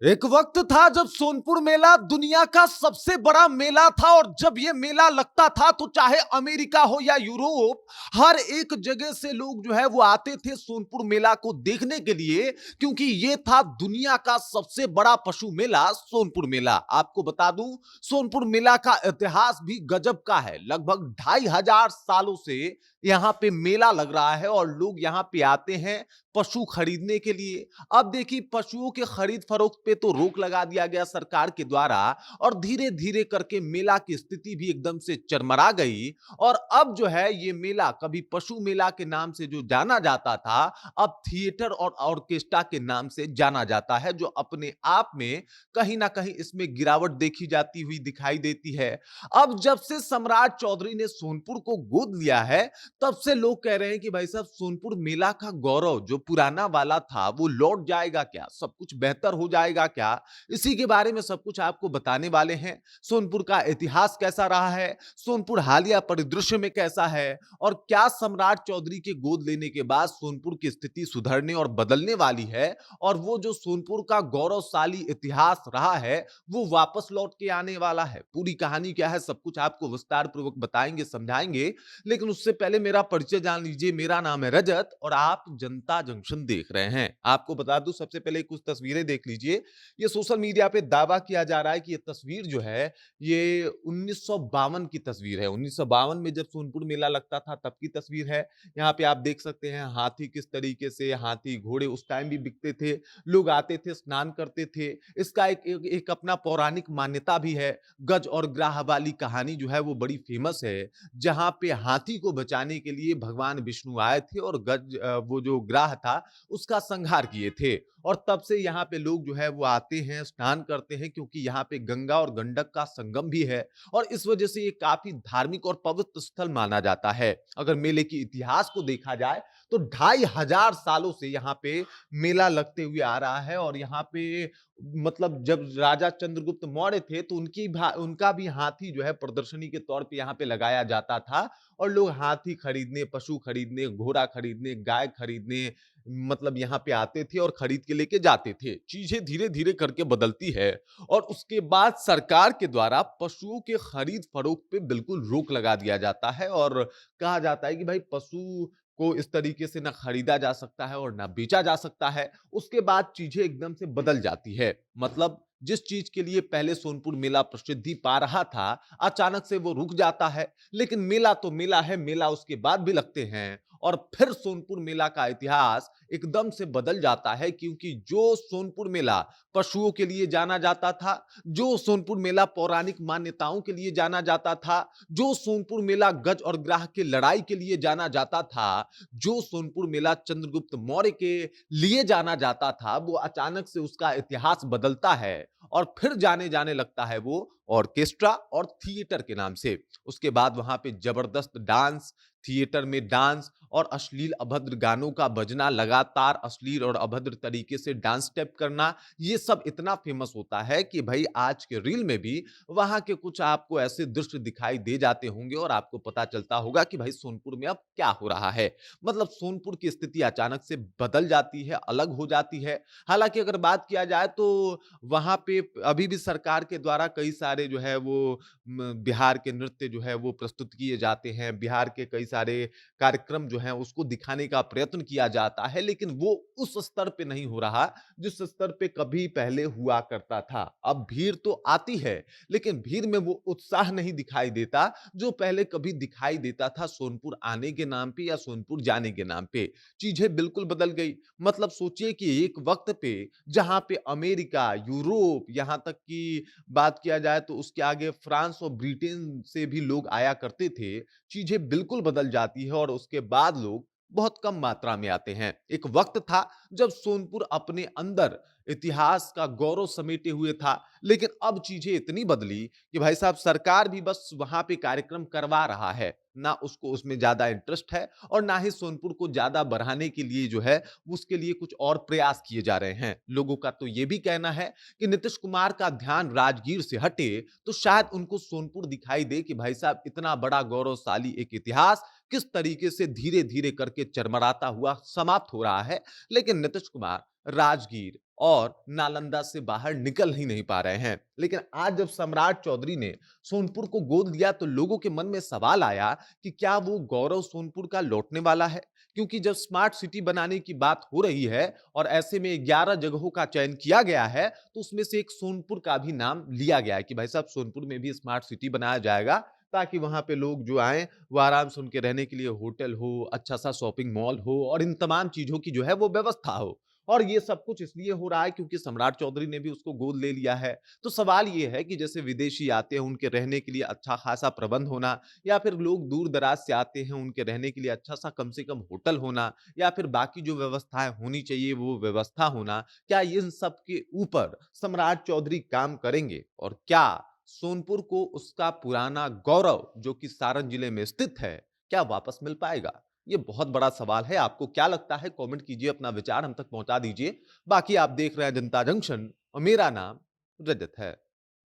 एक वक्त था जब सोनपुर मेला दुनिया का सबसे बड़ा मेला था और जब ये मेला लगता था तो चाहे अमेरिका हो या यूरोप, हर एक जगह से लोग जो है वो आते थे सोनपुर मेला को देखने के लिए, क्योंकि ये था दुनिया का सबसे बड़ा पशु मेला सोनपुर मेला। आपको बता दूं, सोनपुर मेला का इतिहास भी गजब का है। लगभग 2500 सालों से यहाँ पे मेला लग रहा है और लोग यहाँ पे आते हैं पशु खरीदने के लिए। अब देखिए, पशुओं के खरीद फरोख्त पे तो रोक लगा दिया गया सरकार के द्वारा और धीरे धीरे करके मेला की स्थिति भी एकदम से चरमरा गई। और अब जो है ये मेला कभी पशु मेला के नाम से जो जाना जाता था, अब थिएटर और ऑर्केस्ट्रा के नाम से जाना जाता है, जो अपने आप में कहीं ना कहीं इसमें गिरावट देखी जाती हुई दिखाई देती है। अब जब से सम्राट चौधरी ने सोनपुर को गोद लिया है, तब से लोग कह रहे हैं कि भाई साहब, सोनपुर मेला का गौरव जो पुराना वाला था वो लौट जाएगा क्या, सब कुछ बेहतर हो जाएगा क्या? इसी के बारे में सब कुछ आपको बताने वाले हैं। सोनपुर का इतिहास कैसा रहा है, सोनपुर हालिया परिदृश्य में कैसा है, और क्या सम्राट चौधरी के गोद लेने के बाद सोनपुर की स्थिति सुधरने और बदलने वाली है, और वो जो सोनपुर का गौरवशाली इतिहास रहा है वो वापस लौट के आने वाला है। पूरी कहानी क्या है, सब कुछ आपको विस्तार पूर्वक बताएंगे, समझाएंगे। लेकिन उससे पहले मेरा परिचय जान लीजिए। मेरा नाम है रजत और आप जनता जंक्शन देख रहे हैं। आपको बता दूं, सबसे पहले कुछ तस्वीरें देख लीजिए। ये सोशल मीडिया पे दावा किया जा रहा है कि ये तस्वीर जो है ये 1952 की तस्वीर है। 1952 में जब सोनपुर मेला लगता था तब की तस्वीर है। यहाँ पे आप देख सकते हैं हाथी किस तरीके से, हाथी घोड़े उस टाइम भी बिकते थे, लोग आते थे, स्नान करते थे। इसका एक अपना पौराणिक मान्यता भी है। गज और ग्राह वाली कहानी जो है वो बड़ी फेमस है, जहां पे हाथी को बचाने के लिए भगवान विष्णु आए थे और वो जो ग्राह था उसका संहार किए थे। और तब से यहाँ पे लोग जो है वो आते हैं, स्नान करते हैं, क्योंकि यहाँ पे गंगा और गंडक का संगम भी है और इस वजह से ये काफी धार्मिक और पवित्र स्थल माना जाता है। अगर मेले के इतिहास को देखा जाए तो 2500 सालों से यहाँ पे मेला लगते हुए आ रहा है। और यहाँ पे मतलब जब राजा चंद्रगुप्त मौर्य थे तो उनका भी हाथी जो है प्रदर्शनी के तौर पे यहाँ पे लगाया जाता था और लोग हाथी खरीदने, पशु खरीदने, घोड़ा खरीदने, गाय खरीदने मतलब यहाँ पे आते थे और खरीद के लेके जाते थे। चीजें धीरे धीरे करके बदलती है और उसके बाद सरकार के द्वारा पशुओं के खरीद फरोख्त पे बिल्कुल रोक लगा दिया जाता है और कहा जाता है कि भाई, पशु को इस तरीके से ना खरीदा जा सकता है और ना बेचा जा सकता है। उसके बाद चीजें एकदम से बदल जाती है। मतलब जिस चीज के लिए पहले सोनपुर मेला प्रसिद्धि पा रहा था, अचानक से वो रुक जाता है। लेकिन मेला तो मेला है, मेला उसके बाद भी लगते हैं और फिर सोनपुर मेला का इतिहास एकदम से बदल जाता है, क्योंकि जो सोनपुर मेला पशुओं के लिए जाना जाता था, जो सोनपुर मेला पौराणिक मान्यताओं के लिए जाना जाता था, जो सोनपुर मेला गज और ग्राह की लड़ाई के लिए जाना जाता था, जो सोनपुर मेला चंद्रगुप्त मौर्य के लिए जाना जाता था, वो अचानक से उसका इतिहास बदलता है और फिर जाने जाने लगता है वो ऑर्केस्ट्रा और थिएटर के नाम से। उसके बाद वहां पे जबरदस्त डांस, थिएटर में डांस और अश्लील अभद्र गानों का बजना, लगातार अश्लील और अभद्र तरीके से डांस स्टेप करना, ये सब इतना फेमस होता है कि भाई आज के रील में भी वहां के कुछ आपको ऐसे दृश्य दिखाई दे जाते होंगे और आपको पता चलता होगा कि भाई सोनपुर में अब क्या हो रहा है। मतलब सोनपुर की स्थिति अचानक से बदल जाती है, अलग हो जाती है। हालांकि अगर बात किया जाए तो वहां पे अभी भी सरकार के द्वारा कई सारे जो है वो बिहार के नृत्य जो है वो प्रस्तुत किए जाते हैं, बिहार के कई सारे कार्यक्रम जो हैं उसको दिखाने का प्रयत्न किया जाता है, लेकिन वो उस स्तर पे नहीं हो रहा जिस स्तर पे कभी पहले हुआ करता था। अब भीड़ तो आती है, लेकिन भीड़ में वो उत्साह नहीं दिखाई देता जो पहले कभी दिखाई देता था सोनपुर आने के नाम पे या सोनपुर जाने के नाम पे। चीजें बिल्कुल बदल गई। मतलब सोचिए कि एक वक्त पे जहां पे अमेरिका, यूरोप, यहां तक कि बात किया जाए तो उसके आगे फ्रांस और ब्रिटेन से भी लोग आया करते थे। चीजें बिल्कुल बदल जाती है और उसके बाद लोग बहुत कम मात्रा में आते हैं। एक वक्त था जब सोनपुर अपने अंदर इतिहास का गौरव समेटे हुए था, लेकिन अब चीजें इतनी बदली कि भाई साहब, सरकार भी बस वहां पे कार्यक्रम करवा रहा है, ना उसको उसमें ज्यादा इंटरेस्ट है और ना ही सोनपुर को ज्यादा बढ़ाने के लिए जो है उसके लिए कुछ और प्रयास किए जा रहे हैं। लोगों का तो यह भी कहना है कि नीतीश कुमार का ध्यान राजगीर से हटे तो शायद उनको सोनपुर दिखाई दे कि भाई साहब, इतना बड़ा गौरवशाली एक इतिहास किस तरीके से धीरे धीरे करके चरमराता हुआ समाप्त हो रहा है। लेकिन नीतीश कुमार राजगीर और नालंदा से बाहर निकल ही नहीं पा रहे हैं। लेकिन आज जब सम्राट चौधरी ने सोनपुर को गोद लिया तो लोगों के मन में सवाल आया कि क्या वो गौरव सोनपुर का लौटने वाला है? क्योंकि जब स्मार्ट सिटी बनाने की बात हो रही है और ऐसे में 11 जगहों का चयन किया गया है, तो उसमें से एक सोनपुर का भी नाम लिया गया है कि भाई साहब सोनपुर में भी स्मार्ट सिटी बनाया जाएगा, ताकि वहां पे लोग जो आए वो आराम से उनके रहने के लिए होटल हो, अच्छा सा शॉपिंग मॉल हो और इन तमाम चीजों की जो है वो व्यवस्था हो। और ये सब कुछ इसलिए हो रहा है क्योंकि सम्राट चौधरी ने भी उसको गोद ले लिया है। तो सवाल ये है कि जैसे विदेशी आते हैं उनके रहने के लिए अच्छा खासा प्रबंध होना, या फिर लोग दूर दराज से आते हैं उनके रहने के लिए अच्छा सा कम से कम होटल होना, या फिर बाकी जो व्यवस्थाएं होनी चाहिए वो व्यवस्था होना, क्या इन सब के ऊपर सम्राट चौधरी काम करेंगे? और क्या सोनपुर को उसका पुराना गौरव जो कि सारण जिले में स्थित है, क्या वापस मिल पाएगा? ये बहुत बड़ा सवाल है। आपको क्या लगता है? कमेंट कीजिए, अपना विचार हम तक पहुंचा दीजिए। बाकी आप देख रहे हैं जनता जंक्शन और मेरा नाम रजत है।